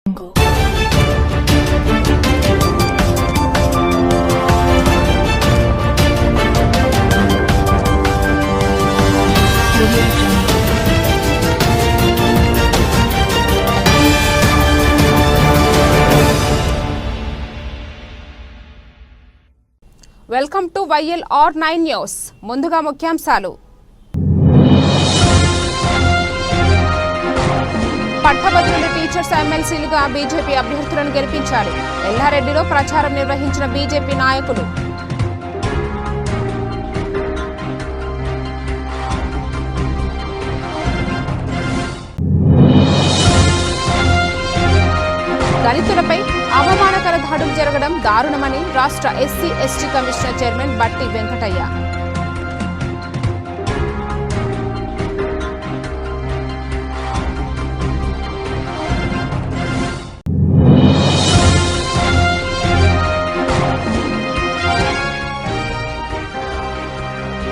Welcome to YLR9 news. ముందుగా ముఖ్యాంశాలు. పట్టభద్రుల టీచర్స్ ఎమ్మెల్సీలుగా బీజేపీ అభ్యర్థులను గెలిపించాలి. ఎల్లారెడ్డిలో ప్రచారం నిర్వహించిన బీజేపీ నాయకులు. దళితులపై అవమానకర దాడులు జరగడం దారుణమని రాష్ట్ర SC/ST కమిషనర్ చైర్మన్ బట్టి వెంకటయ్య.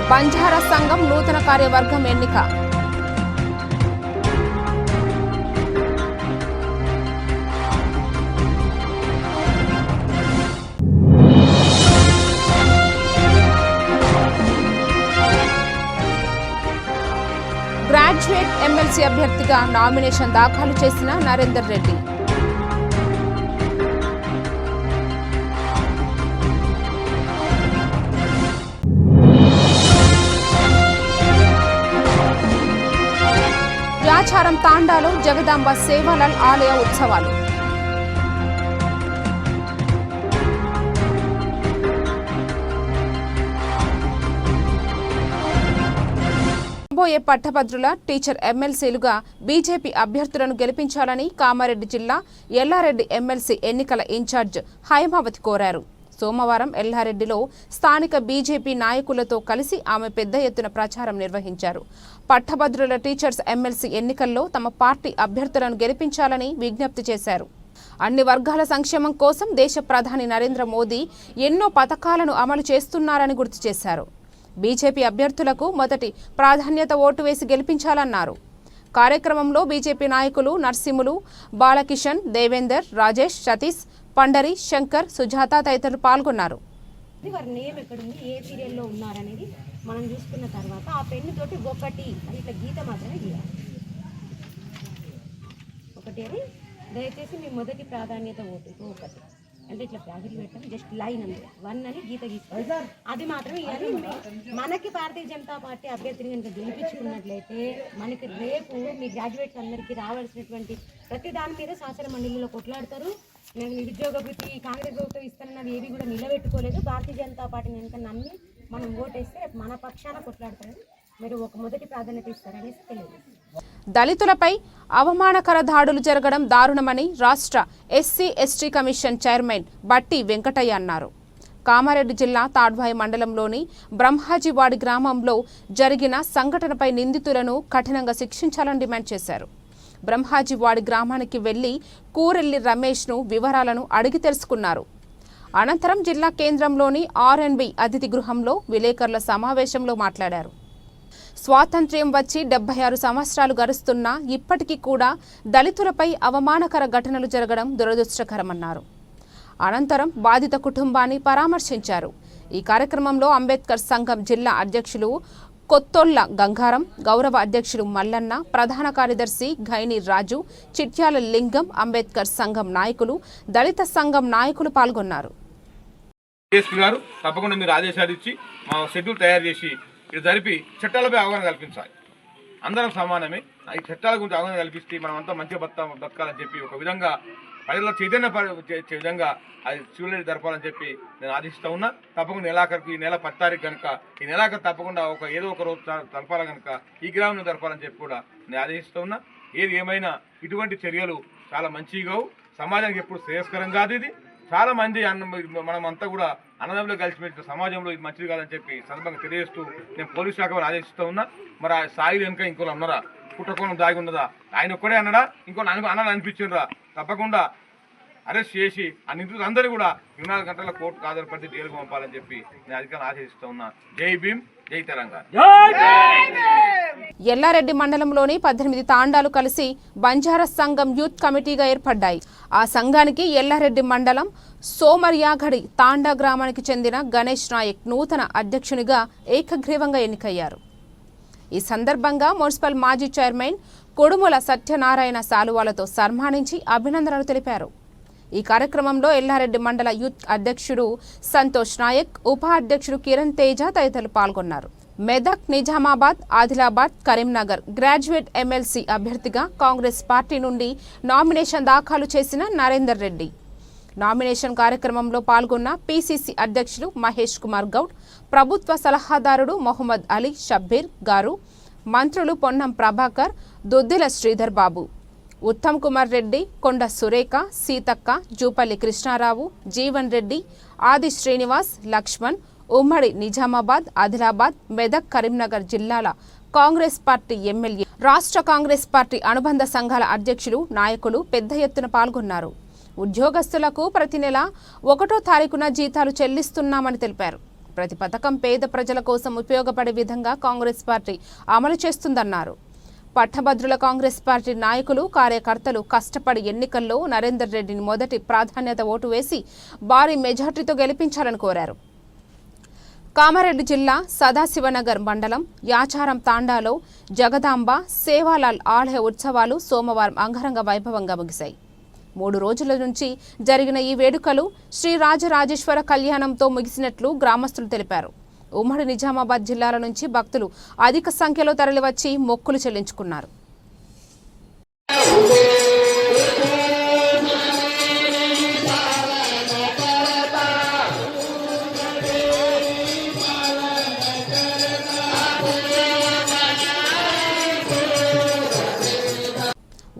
బంజారా సంఘం నూతన కార్యవర్గం ఎన్నిక. గ్రాడ్యుయేట్ ఎమ్మెల్సీ అభ్యర్థిగా నామినేషన్ దాఖలు చేసిన నరేందర్ రెడ్డి. యాచారం తాండాలో జగదాంబ సేవాలాల్ ఆలయ ఉత్సవాలు. రాబోయే పట్టభద్రుల టీచర్ ఎమ్మెల్సీలుగా బీజేపీ అభ్యర్థులను గెలిపించాలని కామారెడ్డి జిల్లా ఎల్లారెడ్డి ఎమ్మెల్సీ ఎన్నికల ఇన్ఛార్జ్ హైమావతి కోరారు. సోమవారం ఎల్లారెడ్డిలో స్థానిక బీజేపీ నాయకులతో కలిసి ఆమె పెద్ద ఎత్తున ప్రచారం నిర్వహించారు. పట్టభద్రుల టీచర్స్ ఎమ్మెల్సీ ఎన్నికల్లో తమ పార్టీ అభ్యర్థులను గెలిపించాలని విజ్ఞప్తి చేశారు. అన్ని వర్గాల సంక్షేమం కోసం దేశ ప్రధాని నరేంద్ర మోదీ ఎన్నో పథకాలను అమలు చేస్తున్నారని గుర్తు చేశారు. బీజేపీ అభ్యర్థులకు మొదటి ప్రాధాన్యత ఓటు వేసి గెలిపించాలన్నారు. కార్యక్రమంలో బీజేపీ నాయకులు నర్సింహులు, బాలకిషన్, దేవేందర్, రాజేష్, సతీష్, పండరి, శంకర్, సుజాత తదితరులు పాల్గొన్నారు. వారి నేమ్ ఎక్కడుంది, ఏ సీరియల్లో ఉన్నారనేది మనం చూసుకున్న తర్వాత ఆ పెన్ను తోటి ఒకటి అని ఇట్లా గీత మాత్రమే గీయాలి. ఒకటి అని దయచేసి మీ మొదటి ప్రాధాన్యత ఓటు ఒకటి అంటే ఇట్లా బ్రాకెట్లు పెట్టాం, జస్ట్ లైన్ అంతే 1 అని గీత గీస్తారు. అది మాత్రమే ఇవ్వాలి. మనకి భారతీయ జనతా పార్టీ అభ్యర్థిని కనుక గెలిపించుకున్నట్లయితే మనకి రేపు మీ గ్రాడ్యుయేట్స్ అందరికీ రావాల్సినటువంటి ప్రతి దాని మీద శాసన మండలిలో కొట్లాడతారు. నేను నిరుద్యోగ వృత్తి కాంగ్రెస్ ప్రభుత్వం ఇస్తానన్నవి ఏవి కూడా నిలబెట్టుకోలేదు. భారతీయ జనతా పార్టీని కనుక నమ్మి మనం ఓటేస్తే మన పక్షాన కొట్లాడతారని మీరు ఒక మొదటి ప్రాధాన్యత ఇస్తారనేసి తెలియదు. దళితులపై అవమానకర దాడులు జరగడం దారుణమని రాష్ట్ర SC/ST కమిషన్ చైర్మన్ బట్టి వెంకటయ్య అన్నారు. కామారెడ్డి జిల్లా తాడ్వాయి మండలంలోని బ్రహ్మాజీవాడి గ్రామంలో జరిగిన సంఘటనపై నిందితులను కఠినంగా శిక్షించాలని డిమాండ్ చేశారు. బ్రహ్మాజీవాడి గ్రామానికి వెళ్లి కూరెల్లి రమేష్ను వివరాలను అడిగి తెలుసుకున్నారు. అనంతరం జిల్లా కేంద్రంలోని RNB అతిథి గృహంలో విలేకరుల సమావేశంలో మాట్లాడారు. స్వాతంత్ర్యం వచ్చి 76 సంవత్సరాలు గడుస్తున్నా ఇప్పటికీ కూడా దళితులపై అవమానకర ఘటనలు జరగడం దురదృష్టకరమన్నారు. అనంతరం బాధిత కుటుంబాన్ని పరామర్శించారు. ఈ కార్యక్రమంలో అంబేద్కర్ సంఘం జిల్లా అధ్యక్షులు కొత్తోళ్ల గంగారం, గౌరవ అధ్యక్షులు మల్లన్న, ప్రధాన కార్యదర్శి ఘైని రాజు, చిట్యాల లింగం, అంబేద్కర్ సంఘం నాయకులు, దళిత సంఘం నాయకులు పాల్గొన్నారు. తప్పకుండా మీరు ఆదేశాలు ఇచ్చి మా షెడ్యూల్ తయారు చేసి ఇది జరిపి చట్టాలపై అవగాహన కల్పించాలి. అందరం సమానమే. ఈ చట్టాల గురించి అవగాహన కల్పిస్తే మనం అంతా మంచిగా బతకాలని చెప్పి ఒక విధంగా ప్రజల్లో చైతన్య విధంగా అది చూడలేని జరపాలని చెప్పి నేను ఆదేశిస్తూ ఉన్నా. తప్పకుండా నెలాఖరుకు ఈ నెల 10 తారీఖు కనుక ఈ నెలాఖరు తప్పకుండా ఏదో ఒక రోజు జరపాలి కనుక ఈ గ్రామంలో జరపాలని చెప్పి కూడా నేను ఆదేశిస్తూ ఉన్నా. ఏది ఏమైనా ఇటువంటి చర్యలు చాలా మంచివి కావు, సమాజానికి ఎప్పుడు శ్రేయస్కరం కాదు. ఇది చాలా మంది మనం అంతా కూడా అన్నదమ్ములో కలిసిపెట్టిన సమాజంలో ఇది మంచిది కాదని చెప్పి సందర్భంగా తెలియజేస్తూ నేను పోలీస్ శాఖ ఆదేశిస్తూ ఉన్నా. మరి ఆ సాయి వెనుక ఇంకోళ్ళు అన్నారా, కుట్రకోణం దాగి ఉన్నదా, ఆయన ఒక్కడే అన్నాడా, ఇంకో అన్నని అనిపించిండ్రా? తప్పకుండా అరెస్ట్ చేసి ఆ నిందితులందరూ కూడా 24 గంటల కోర్టుకు హాజరుపరిచి జైలుకు పంపాలని చెప్పి నేను అధికారులను ఆశిస్తూ ఉన్నా. జై భీమ్, జై తెలంగాణ. ఎల్లారెడ్డి మండలంలోని 18 తాండాలు కలిసి బంజారా సంఘం యూత్ కమిటీగా ఏర్పడ్డాయి. ఆ సంఘానికి ఎల్లారెడ్డి మండలం సోమర్యాగడి తాండా గ్రామానికి చెందిన గణేష్ నాయక్ నూతన అధ్యక్షునిగా ఏకగ్రీవంగా ఎన్నికయ్యారు. ఈ సందర్భంగా మున్సిపల్ మాజీ చైర్మన్ కొడుముల సత్యనారాయణ శాలువాలతో సన్మానించి అభినందనలు తెలిపారు. ఈ కార్యక్రమంలో ఎల్లారెడ్డి మండల యూత్ అధ్యక్షుడు సంతోష్ నాయక్, ఉపాధ్యక్షుడు కిరణ్ తేజ తదితరులు పాల్గొన్నారు. మెదక్, నిజామాబాద్, ఆదిలాబాద్, కరీంనగర్ గ్రాడ్యుయేట్ ఎమ్మెల్సీ అభ్యర్థిగా కాంగ్రెస్ పార్టీ నుండి నామినేషన్ దాఖలు చేసిన నరేందర్ రెడ్డి. నామినేషన్ కార్యక్రమంలో పాల్గొన్న పిసిసి అధ్యక్షులు మహేష్ కుమార్ గౌడ్, ప్రభుత్వ సలహాదారుడు మొహమ్మద్ అలీ షబ్బీర్ గారు, మంత్రులు పొన్నం ప్రభాకర్, దొద్దిల శ్రీధర్ బాబు, ఉత్తమ్ కుమార్ రెడ్డి, కొండ సురేఖ, సీతక్క, జూపల్లి కృష్ణారావు, జీవన్ రెడ్డి, ఆది శ్రీనివాస్, లక్ష్మణ్, ఉమ్మడి నిజామాబాద్, ఆదిలాబాద్, మెదక్, కరీంనగర్ జిల్లాల కాంగ్రెస్ పార్టీ ఎమ్మెల్యే, రాష్ట్ర కాంగ్రెస్ పార్టీ అనుబంధ సంఘాల అధ్యక్షులు, నాయకులు పెద్ద ఎత్తున పాల్గొన్నారు. ఉద్యోగస్తులకు ప్రతి నెల 1వ తారీఖున జీతాలు చెల్లిస్తున్నామని తెలిపారు. ప్రతి పథకం పేద ప్రజల కోసం ఉపయోగపడే విధంగా కాంగ్రెస్ పార్టీ అమలు చేస్తుందన్నారు. పట్టభద్రుల కాంగ్రెస్ పార్టీ నాయకులు, కార్యకర్తలు కష్టపడి ఎన్నికల్లో నరేందర్ రెడ్డిని మొదటి ప్రాధాన్యత ఓటు వేసి భారీ మెజార్టీతో గెలిపించాలని కోరారు. కామారెడ్డి జిల్లా సదాశివనగర్ మండలం యాచారం తాండాలో జగదాంబ సేవాలాల్ ఆలయ ఉత్సవాలు సోమవారం అంగరంగ వైభవంగా ముగిశాయి. 3 రోజుల నుంచి జరిగిన ఈ వేడుకలు శ్రీ రాజరాజేశ్వర కళ్యాణంతో ముగిసినట్లు గ్రామస్తులు తెలిపారు. ఉమ్మడి నిజామాబాద్ జిల్లాల నుంచి భక్తులు అధిక సంఖ్యలో తరలివచ్చి మొక్కులు చెల్లించుకున్నారు.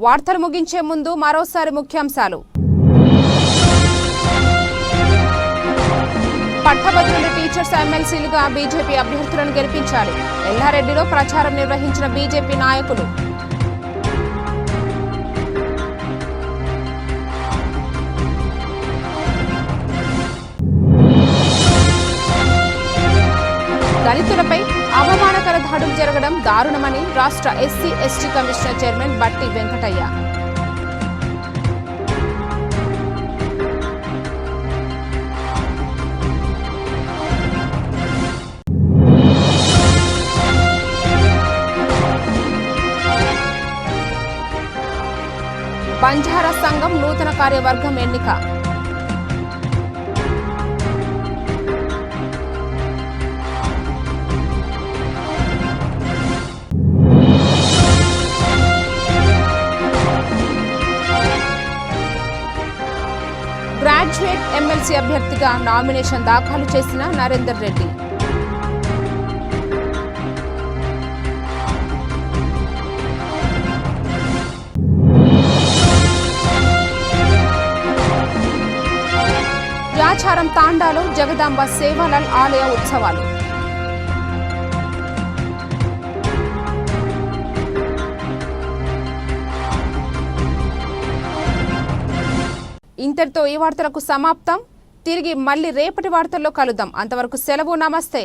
వార్తలు ముగించే ముందు మరోసారి ముఖ్యాంశాలు. పట్టభద్రుల టీచర్స్ ఎమ్మెల్సీలుగా బీజేపీ అభ్యర్థులను గెలిపించాలి. ఎల్లారెడ్డిలో ప్రచారం నిర్వహించిన బీజేపీ నాయకులు. దళితులపై అవమానకర దాడులు జరగడం దారుణమని రాష్ట్ర ఎస్సీ ఎస్టీ కమిషనర్ చైర్మన్ బట్టి వెంకటయ్య. బంజారా సంఘం నూతన కార్యవర్గం ఎన్నిక. గ్రాడ్యుయేట్ ఎమ్మెల్సీ అభ్యర్థిగా నామినేషన్ దాఖలు చేసిన నరేందర్ రెడ్డి. యాచారం తాండాలో జగదాంబ సేవాలాల్ ఆలయ ఉత్సవాలు. ఇంతటితో ఈ వార్తలకు సమాప్తం. తిరిగి మళ్ళీ రేపటి వార్తల్లో కలుద్దాం. అంతవరకు సెలవు. నమస్తే.